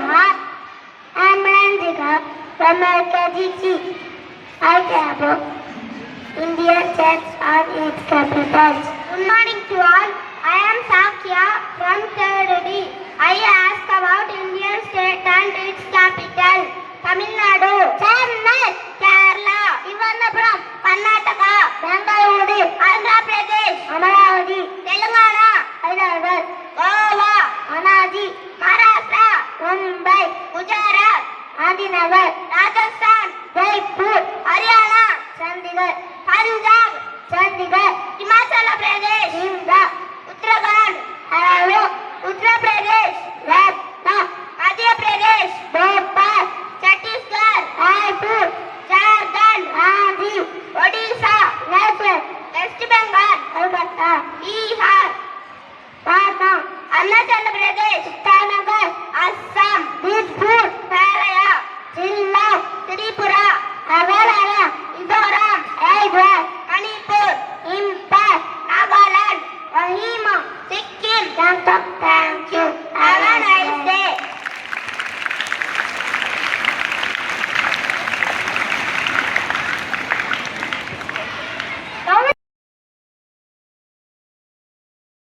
Hi, I'm Ranjika from LKGG. I have Indian states and its capitals. Good morning to all. I am Sakya from 3rd D. I ask about Indian state and its capital. Tamil Nadu, Chennai, Kerala, Trivandrum, Karnataka, Bengaluru, Andhra Pradesh, Amaravati, Telangana, Hyderabad, Goa, Panaji, Maharashtra, Mumbai, Gujarat, Gandhinagar, Rajasthan, Jaipur, Haryana, Chandigarh, Punjab, Chandigarh, Himachal Pradesh, Shimla, Uttarakhand, Hello, Uttar Pradesh, Lucknow, Madhya Pradesh, Bhopal, Chhattisgarh, Raipur, Jharkhand, Ranchi, Odisha, Nepal, West Bengal, Kolkata, Bihar, Patna, Arunachal Pradesh, Itanagar, Assam, Bidpur, Kerala, Shillong, Tripura, Meghalaya, Mizoram, Ayodhya, Manipur, Impal, Nagaland, Kohima, Sikkim. Thank you.